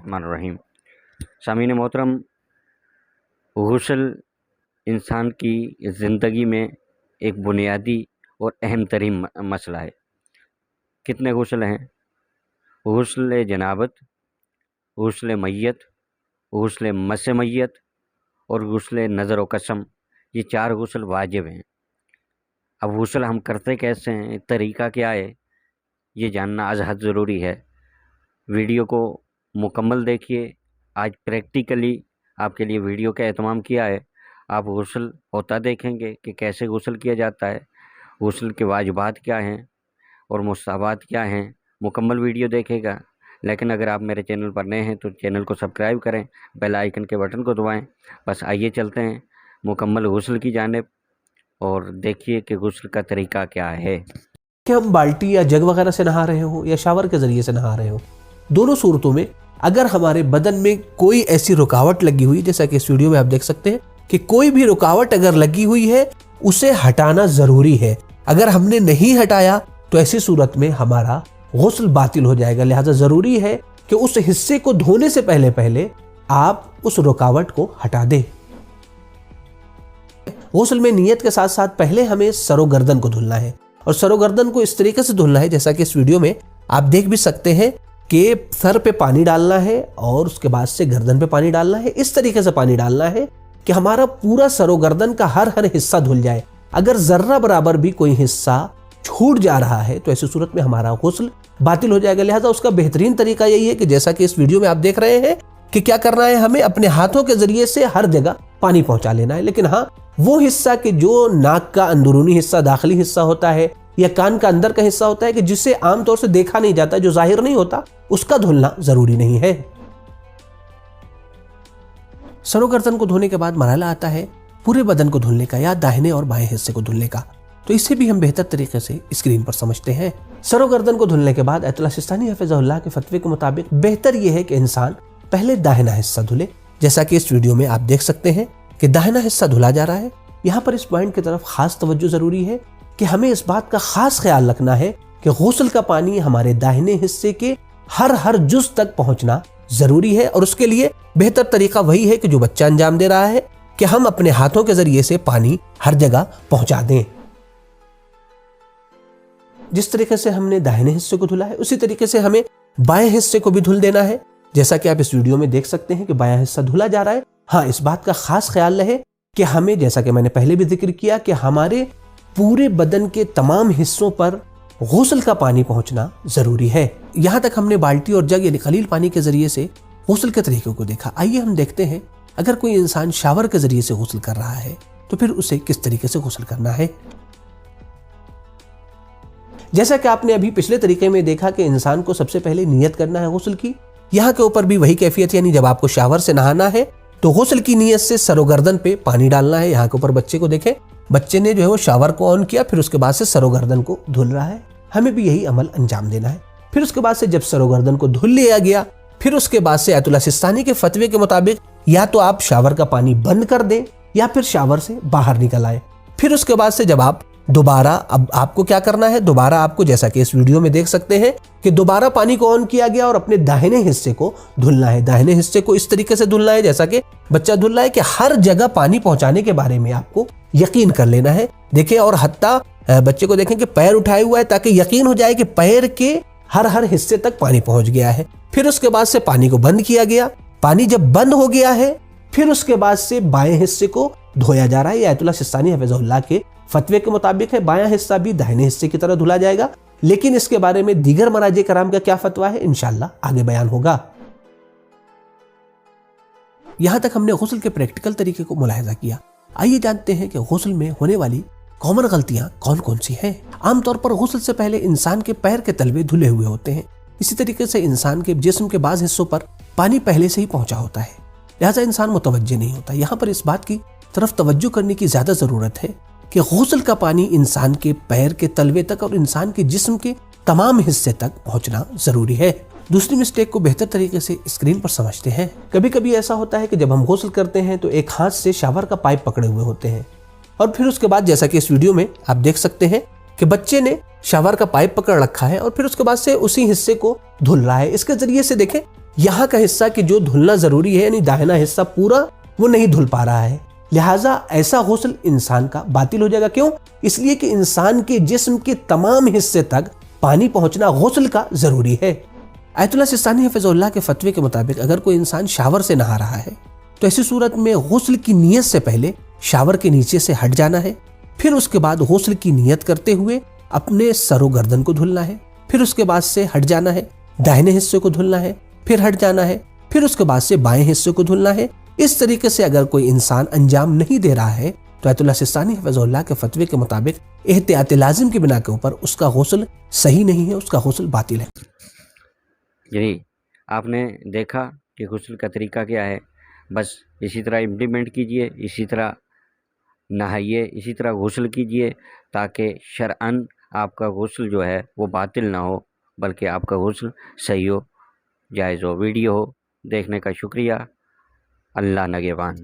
बिस्मिल्लाहिर्रहमानिर्रहीम। सामीन मोहतरम, गुस्ल इंसान की ज़िंदगी में एक बुनियादी और अहम तरीन मसला है। कितने गुस्ल हैं? गुस्ल जनाबत, गुस्ल मैयत, गुस्ल मस मैयत और गुस्ल नज़र व कसम, ये 4 गुस्ल वाजिब हैं। अब गुस्ल हम करते कैसे हैं, तरीक़ा क्या है, ये जानना आज हद ज़रूरी है। वीडियो को मुकम्मल देखिए। आज प्रैक्टिकली आपके लिए वीडियो का एहतमाम किया है। आप गुस्ल होता देखेंगे कि कैसे गुस्ल किया जाता है, गुस्ल के वाजिबात क्या हैं और मुस्तहबात क्या हैं। मुकम्मल वीडियो देखेगा। लेकिन अगर आप मेरे चैनल पर नए हैं तो चैनल को सब्सक्राइब करें, बेल आइकन के बटन को दबाएं। बस आइए चलते हैं मुकम्मल गुस्ल की जानिब और देखिए कि गुस्ल का तरीका क्या है। कि हम बाल्टी या जग वगैरह से नहा रहे हो या शावर के ज़रिए से नहा रहे हो, दोनों सूरतों में अगर हमारे बदन में कोई ऐसी रुकावट लगी हुई, जैसा कि इस वीडियो में आप देख सकते हैं कि कोई भी रुकावट अगर लगी हुई है उसे हटाना ज़रूरी है। अगर हमने नहीं हटाया तो ऐसी सूरत में हमारा गुस्ल बातिल हो जाएगा। लिहाजा ज़रूरी है कि उस हिस्से को धोने से पहले पहले आप उस रुकावट को हटा दें। गुस्ल में नियत के साथ साथ पहले हमें सरो गर्दन को धुलना है और सरो गर्दन को इस तरीके से धुलना है जैसा कि इस वीडियो में आप देख भी सकते हैं कि सर पे पानी डालना है और उसके बाद से गर्दन पे पानी डालना है। इस तरीके से पानी डालना है कि हमारा पूरा सरो गर्दन का हर हिस्सा धुल जाए। अगर जर्रा बराबर भी कोई हिस्सा छूट जा रहा है तो ऐसी सूरत में हमारा गुस्ल बातिल हो जाएगा। लिहाजा उसका बेहतरीन तरीका यही है कि जैसा कि इस वीडियो में आप देख रहे हैं कि क्या करना है, हमें अपने हाथों के जरिए से हर जगह पानी पहुंचा लेना है। लेकिन हाँ, वो हिस्सा कि जो नाक का अंदरूनी हिस्सा, दाखिली हिस्सा होता है या कान का अंदर का हिस्सा होता है कि जिससे आमतौर से देखा नहीं जाता, जो जाहिर नहीं होता, उसका धुलना जरूरी नहीं है। सरो गर्दन को धोने के बाद मरहला आता है पूरे बदन को धुलने का या दाहिने और बाएं हिस्से को धुलने का। तो इसे भी हम बेहतर तरीके से स्क्रीन पर समझते हैं। सरो गर्दन को धुलने के बाद अयतुल्लाह सिस्तानी हफिज़हुल्लाह के फतवे के मुताबिक बेहतर यह है कि इंसान पहले दाहिना हिस्सा धुले। जैसा कि इस वीडियो में आप देख सकते हैं कि दाहिना हिस्सा धुला जा रहा है। यहाँ पर इस पॉइंट की तरफ खास तवज्जो जरूरी है कि हमें इस बात का खास ख्याल रखना है कि गुस्ल का पानी हमारे दाहिने हिस्से के हर जुज़ तक पहुंचना जरूरी है। और उसके लिए बेहतर तरीका वही है कि जो बच्चा अंजाम दे रहा है कि हम अपने हाथों के जरिए से पानी हर जगह पहुंचा दें। जिस तरीके से हमने दाहिने हिस्से को धुला है उसी तरीके से हमें बाएं हिस्से को भी धुल देना है। जैसा कि आप इस वीडियो में देख सकते हैं कि बायां हिस्सा धुला जा रहा है। हाँ, इस बात का खास ख्याल रहे कि हमें, जैसा कि मैंने पहले भी जिक्र किया, कि हमारे पूरे बदन के तमाम हिस्सों पर गुस्ल का पानी पहुंचना जरूरी है। यहां तक हमने बाल्टी और जग यानी कलील पानी के जरिए से गुस्ल के तरीकों को देखा। आइए हम देखते हैं अगर कोई इंसान शावर के जरिए से गुस्ल कर रहा है तो फिर उसे किस तरीके से गुस्ल करना है। जैसा कि आपने अभी पिछले तरीके में देखा कि इंसान को सबसे पहले नियत करना है गुस्ल की। यहाँ के ऊपर भी वही कैफियत, यानी जब आपको शावर से नहाना है तो गुस्ल की नियत से सरो गर्दन पे पानी डालना है। यहाँ के ऊपर बच्चे को देखें, बच्चे ने जो है वो शावर को ऑन किया, फिर उसके बाद से सरो गर्दन को धुल रहा है। हमें भी यही अमल अंजाम देना है। फिर उसके बाद से जब सरो गर्दन को धुल लिया गया, फिर उसके बाद से अयतुल्लाह सिस्तानी के फतवे के मुताबिक या तो आप शावर का पानी बंद कर दें या फिर शावर से बाहर निकल आए। फिर उसके बाद से जब आप दोबारा, अब आपको क्या करना है, दोबारा आपको, जैसा कि इस वीडियो में देख सकते हैं कि दोबारा पानी को ऑन किया गया और अपने दाहिने हिस्से को धुलना है। दाहिने हिस्से को इस तरीके से धुलना है जैसा कि बच्चा धुल रहा है कि हर जगह पानी पहुंचाने के बारे में आपको यकीन कर लेना है। देखें, और हत्ता बच्चे को देखें कि पैर उठाए हुआ है ताकि यकीन हो जाए कि पैर के हर हिस्से तक पानी पहुंच गया है। फिर उसके बाद से पानी को बंद किया गया। पानी जब बंद हो गया है फिर उसके बाद से बाएं हिस्से को धोया जा रहा है। अयतुल्लाह सिस्तानी हफिज़हुल्लाह के फतवे के मुताबिक है बायां हिस्सा भी दाहिने हिस्से की तरह धुला जाएगा। लेकिन इसके बारे में दीगर मराजे कराम का क्या फतवा है, इंशाअल्लाह आगे बयान होगा। यहां तक हमने गुस्ल के प्रैक्टिकल तरीके को मुलाहिजा किया। आइए जानते हैं कि गुस्ल में होने वाली कॉमन गलतियां कौन कौन सी हैं। आमतौर पर गुस्ल से पहले इंसान के पैर के तलवे धुले हुए होते हैं। इसी तरीके से इंसान के जिस्म के बाज़ हिस्सों पर पानी पहले से ही पहुंचा होता है, लिहाजा इंसान मुतवज्जे नहीं होता। यहाँ पर इस बात की तरफ तवज्जो करने की ज्यादा जरूरत है कि गुस्ल का पानी इंसान के पैर के तलवे तक और इंसान के जिस्म के तमाम हिस्से तक पहुंचना जरूरी है। दूसरी मिस्टेक को बेहतर तरीके से स्क्रीन पर समझते हैं। कभी कभी ऐसा होता है कि जब हम गुस्ल करते हैं तो एक हाथ से शावर का पाइप पकड़े हुए होते हैं और फिर उसके बाद, जैसा कि इस वीडियो में आप देख सकते हैं कि बच्चे ने शावर का पाइप पकड़ रखा है और फिर उसके बाद से उसी हिस्से को धुल रहा है। इसके जरिए से देखें یہاں کا حصہ کہ جو دھلنا ضروری ہے یعنی داہنا حصہ پورا وہ نہیں دھل پا رہا ہے، لہٰذا ایسا غسل انسان کا باطل ہو جائے گا۔ کیوں؟ اس لیے کہ انسان کے جسم کے تمام حصے تک پانی پہنچنا غسل کا ضروری ہے۔ آیت اللہ سستانی حفظ اللہ کے فتوے کے مطابق اگر کوئی انسان شاور سے نہا رہا ہے تو ایسی صورت میں غسل کی نیت سے پہلے شاور کے نیچے سے ہٹ جانا ہے، پھر اس کے بعد غسل کی نیت کرتے ہوئے اپنے سر و گردن کو دھلنا ہے، پھر اس کے بعد سے ہٹ جانا ہے، داہنے حصے کو دھلنا ہے، پھر ہٹ جانا ہے، پھر اس کے بعد سے بائیں حصے کو دھلنا ہے۔ اس طریقے سے اگر کوئی انسان انجام نہیں دے رہا ہے تو آیت اللہ سستانی حفظ اللہ کے فتوے کے مطابق احتیاط لازم کی بنا کے اوپر اس کا غسل صحیح نہیں ہے، اس کا غسل باطل ہے۔ یعنی آپ نے دیکھا کہ غسل کا طریقہ کیا ہے، بس اسی طرح امپلیمنٹ کیجئے، اسی طرح نہائیے، اسی طرح غسل کیجئے تاکہ شرعاً آپ کا غسل جو ہے وہ باطل نہ ہو بلکہ آپ کا غسل صحیح ہو، جائز ہو۔ ویڈیو دیکھنے کا شکریہ۔ اللہ نگہبان۔